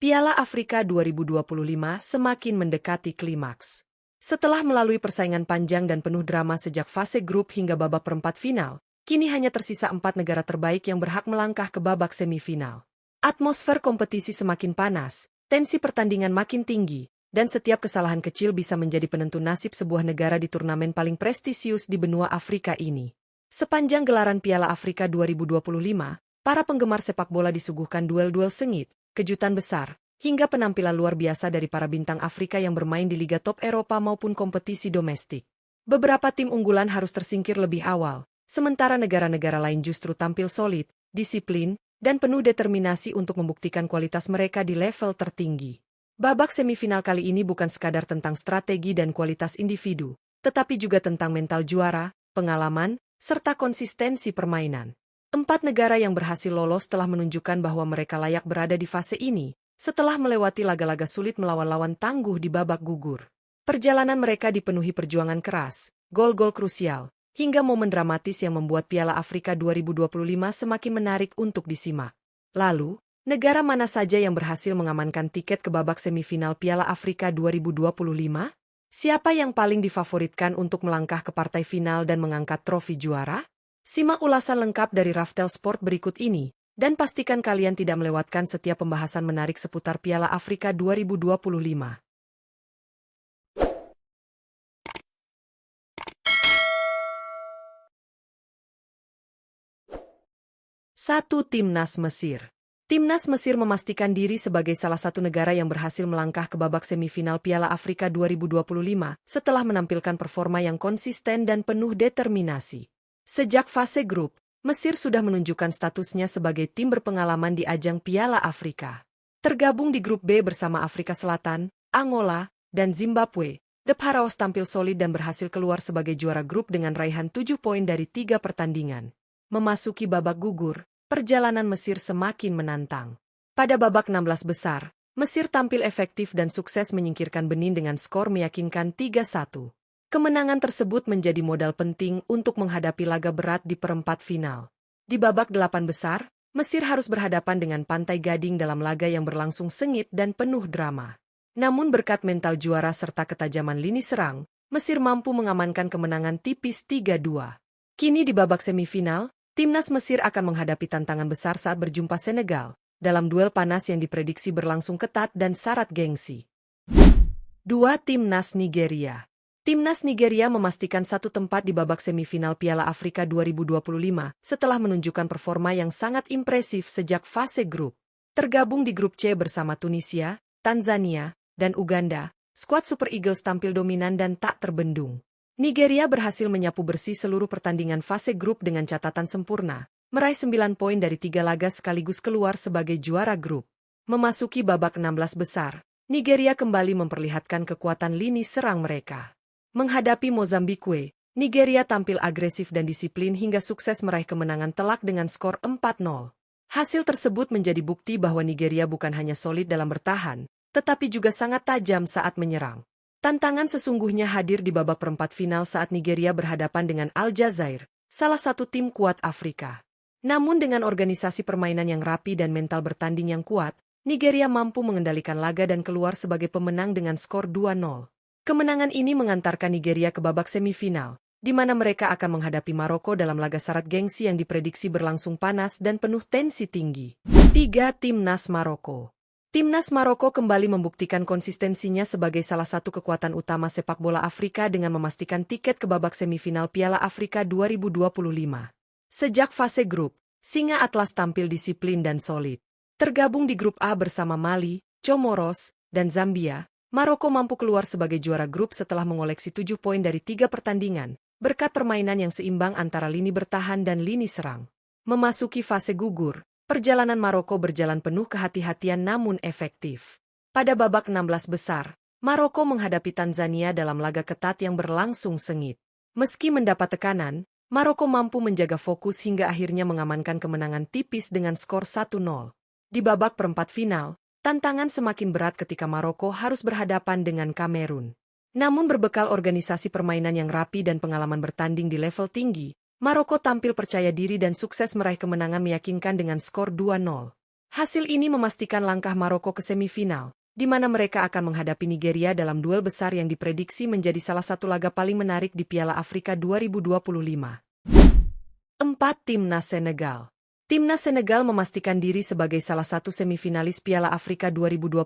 Piala Afrika 2025 semakin mendekati klimaks. Setelah melalui persaingan panjang dan penuh drama sejak fase grup hingga babak perempat final, kini hanya tersisa 4 negara terbaik yang berhak melangkah ke babak semifinal. Atmosfer kompetisi semakin panas, tensi pertandingan makin tinggi, dan setiap kesalahan kecil bisa menjadi penentu nasib sebuah negara di turnamen paling prestisius di benua Afrika ini. Sepanjang gelaran Piala Afrika 2025, para penggemar sepak bola disuguhkan duel-duel sengit, kejutan besar, hingga penampilan luar biasa dari para bintang Afrika yang bermain di liga top Eropa maupun kompetisi domestik. Beberapa tim unggulan harus tersingkir lebih awal, sementara negara-negara lain justru tampil solid, disiplin, dan penuh determinasi untuk membuktikan kualitas mereka di level tertinggi. Babak semifinal kali ini bukan sekadar tentang strategi dan kualitas individu, tetapi juga tentang mental juara, pengalaman, serta konsistensi permainan. 4 negara yang berhasil lolos telah menunjukkan bahwa mereka layak berada di fase ini, setelah melewati laga-laga sulit melawan lawan tangguh di babak gugur. Perjalanan mereka dipenuhi perjuangan keras, gol-gol krusial, hingga momen dramatis yang membuat Piala Afrika 2025 semakin menarik untuk disimak. Lalu, negara mana saja yang berhasil mengamankan tiket ke babak semifinal Piala Afrika 2025? Siapa yang paling difavoritkan untuk melangkah ke partai final dan mengangkat trofi juara? Simak ulasan lengkap dari Raftel Sport berikut ini, dan pastikan kalian tidak melewatkan setiap pembahasan menarik seputar Piala Afrika 2025. 1. Timnas Mesir. Timnas Mesir memastikan diri sebagai salah satu negara yang berhasil melangkah ke babak semifinal Piala Afrika 2025 setelah menampilkan performa yang konsisten dan penuh determinasi. Sejak fase grup, Mesir sudah menunjukkan statusnya sebagai tim berpengalaman di ajang Piala Afrika. Tergabung di grup B bersama Afrika Selatan, Angola, dan Zimbabwe, The Pharaohs tampil solid dan berhasil keluar sebagai juara grup dengan raihan 7 poin dari 3 pertandingan. Memasuki babak gugur, perjalanan Mesir semakin menantang. Pada babak 16 besar, Mesir tampil efektif dan sukses menyingkirkan Benin dengan skor meyakinkan 3-1. Kemenangan tersebut menjadi modal penting untuk menghadapi laga berat di perempat final. Di babak 8 besar, Mesir harus berhadapan dengan Pantai Gading dalam laga yang berlangsung sengit dan penuh drama. Namun berkat mental juara serta ketajaman lini serang, Mesir mampu mengamankan kemenangan tipis 3-2. Kini di babak semifinal, Timnas Mesir akan menghadapi tantangan besar saat berjumpa Senegal, dalam duel panas yang diprediksi berlangsung ketat dan syarat gengsi. 2. Timnas Nigeria. Timnas Nigeria memastikan satu tempat di babak semifinal Piala Afrika 2025 setelah menunjukkan performa yang sangat impresif sejak fase grup. Tergabung di grup C bersama Tunisia, Tanzania, dan Uganda, skuad Super Eagles tampil dominan dan tak terbendung. Nigeria berhasil menyapu bersih seluruh pertandingan fase grup dengan catatan sempurna, meraih 9 poin dari 3 laga sekaligus keluar sebagai juara grup. Memasuki babak 16 besar, Nigeria kembali memperlihatkan kekuatan lini serang mereka. Menghadapi Mozambique, Nigeria tampil agresif dan disiplin hingga sukses meraih kemenangan telak dengan skor 4-0. Hasil tersebut menjadi bukti bahwa Nigeria bukan hanya solid dalam bertahan, tetapi juga sangat tajam saat menyerang. Tantangan sesungguhnya hadir di babak perempat final saat Nigeria berhadapan dengan Aljazair, salah satu tim kuat Afrika. Namun dengan organisasi permainan yang rapi dan mental bertanding yang kuat, Nigeria mampu mengendalikan laga dan keluar sebagai pemenang dengan skor 2-0. Kemenangan ini mengantarkan Nigeria ke babak semifinal, di mana mereka akan menghadapi Maroko dalam laga syarat gengsi yang diprediksi berlangsung panas dan penuh tensi tinggi. 3. Timnas Maroko. Timnas Maroko kembali membuktikan konsistensinya sebagai salah satu kekuatan utama sepak bola Afrika dengan memastikan tiket ke babak semifinal Piala Afrika 2025. Sejak fase grup, Singa Atlas tampil disiplin dan solid. Tergabung di grup A bersama Mali, Comoros, dan Zambia, Maroko mampu keluar sebagai juara grup setelah mengoleksi 7 poin dari 3 pertandingan, berkat permainan yang seimbang antara lini bertahan dan lini serang. Memasuki fase gugur, perjalanan Maroko berjalan penuh kehati-hatian namun efektif. Pada babak 16 besar, Maroko menghadapi Tanzania dalam laga ketat yang berlangsung sengit. Meski mendapat tekanan, Maroko mampu menjaga fokus hingga akhirnya mengamankan kemenangan tipis dengan skor 1-0. Di babak perempat final, tantangan semakin berat ketika Maroko harus berhadapan dengan Kamerun. Namun berbekal organisasi permainan yang rapi dan pengalaman bertanding di level tinggi, Maroko tampil percaya diri dan sukses meraih kemenangan meyakinkan dengan skor 2-0. Hasil ini memastikan langkah Maroko ke semifinal, di mana mereka akan menghadapi Nigeria dalam duel besar yang diprediksi menjadi salah satu laga paling menarik di Piala Afrika 2025. 4. Timnas Senegal. Timnas Senegal memastikan diri sebagai salah satu semifinalis Piala Afrika 2025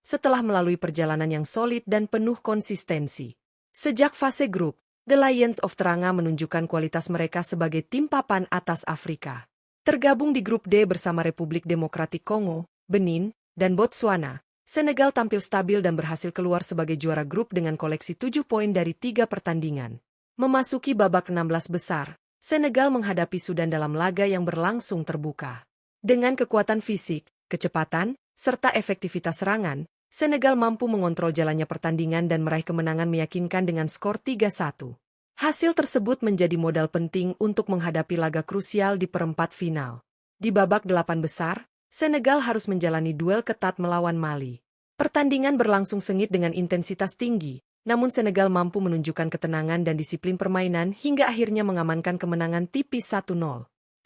setelah melalui perjalanan yang solid dan penuh konsistensi. Sejak fase grup, The Lions of Teranga menunjukkan kualitas mereka sebagai tim papan atas Afrika. Tergabung di grup D bersama Republik Demokratik Kongo, Benin, dan Botswana, Senegal tampil stabil dan berhasil keluar sebagai juara grup dengan koleksi 7 poin dari 3 pertandingan. Memasuki babak 16 besar, Senegal menghadapi Sudan dalam laga yang berlangsung terbuka. Dengan kekuatan fisik, kecepatan, serta efektivitas serangan, Senegal mampu mengontrol jalannya pertandingan dan meraih kemenangan meyakinkan dengan skor 3-1. Hasil tersebut menjadi modal penting untuk menghadapi laga krusial di perempat final. Di babak 8 besar, Senegal harus menjalani duel ketat melawan Mali. Pertandingan berlangsung sengit dengan intensitas tinggi, namun Senegal mampu menunjukkan ketenangan dan disiplin permainan hingga akhirnya mengamankan kemenangan tipis 1-0.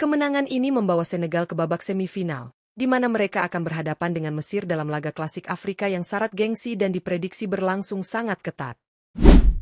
Kemenangan ini membawa Senegal ke babak semifinal, di mana mereka akan berhadapan dengan Mesir dalam laga klasik Afrika yang syarat gengsi dan diprediksi berlangsung sangat ketat.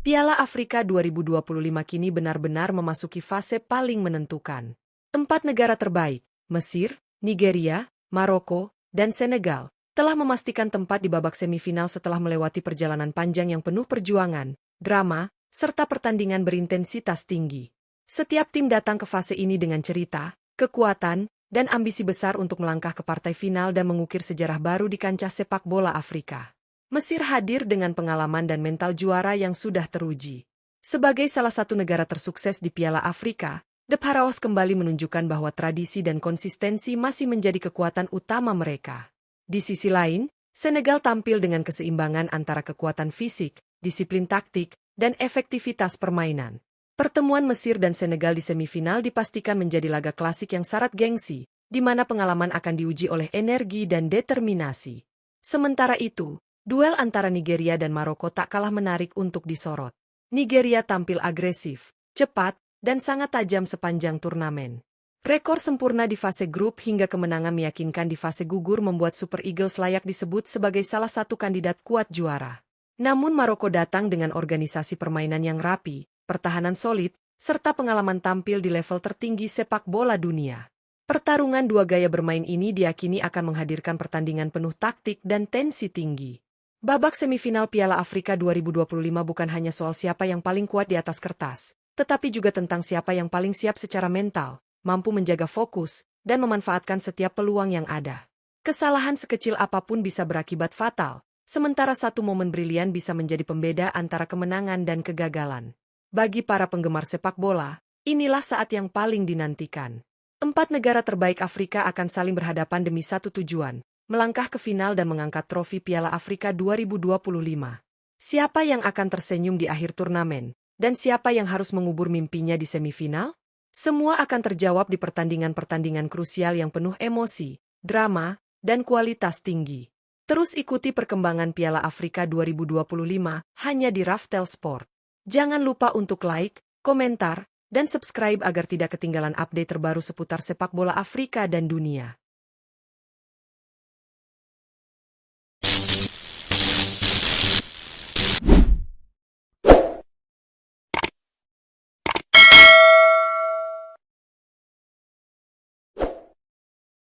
Piala Afrika 2025 kini benar-benar memasuki fase paling menentukan. 4 negara terbaik, Mesir, Nigeria, Maroko, dan Senegal, telah memastikan tempat di babak semifinal setelah melewati perjalanan panjang yang penuh perjuangan, drama, serta pertandingan berintensitas tinggi. Setiap tim datang ke fase ini dengan cerita, kekuatan, dan ambisi besar untuk melangkah ke partai final dan mengukir sejarah baru di kancah sepak bola Afrika. Mesir hadir dengan pengalaman dan mental juara yang sudah teruji. Sebagai salah satu negara tersukses di Piala Afrika, The Pharaohs kembali menunjukkan bahwa tradisi dan konsistensi masih menjadi kekuatan utama mereka. Di sisi lain, Senegal tampil dengan keseimbangan antara kekuatan fisik, disiplin taktik, dan efektivitas permainan. Pertemuan Mesir dan Senegal di semifinal dipastikan menjadi laga klasik yang syarat gengsi, di mana pengalaman akan diuji oleh energi dan determinasi. Sementara itu, duel antara Nigeria dan Maroko tak kalah menarik untuk disorot. Nigeria tampil agresif, cepat, dan sangat tajam sepanjang turnamen. Rekor sempurna di fase grup hingga kemenangan meyakinkan di fase gugur membuat Super Eagles layak disebut sebagai salah satu kandidat kuat juara. Namun Maroko datang dengan organisasi permainan yang rapi, pertahanan solid, serta pengalaman tampil di level tertinggi sepak bola dunia. Pertarungan dua gaya bermain ini diyakini akan menghadirkan pertandingan penuh taktik dan tensi tinggi. Babak semifinal Piala Afrika 2025 bukan hanya soal siapa yang paling kuat di atas kertas, tetapi juga tentang siapa yang paling siap secara mental, mampu menjaga fokus, dan memanfaatkan setiap peluang yang ada. Kesalahan sekecil apapun bisa berakibat fatal, sementara satu momen brilian bisa menjadi pembeda antara kemenangan dan kegagalan. Bagi para penggemar sepak bola, inilah saat yang paling dinantikan. 4 negara terbaik Afrika akan saling berhadapan demi satu tujuan, melangkah ke final dan mengangkat trofi Piala Afrika 2025. Siapa yang akan tersenyum di akhir turnamen? Dan siapa yang harus mengubur mimpinya di semifinal? Semua akan terjawab di pertandingan-pertandingan krusial yang penuh emosi, drama, dan kualitas tinggi. Terus ikuti perkembangan Piala Afrika 2025 hanya di Raftel Sport. Jangan lupa untuk like, komentar, dan subscribe agar tidak ketinggalan update terbaru seputar sepak bola Afrika dan dunia.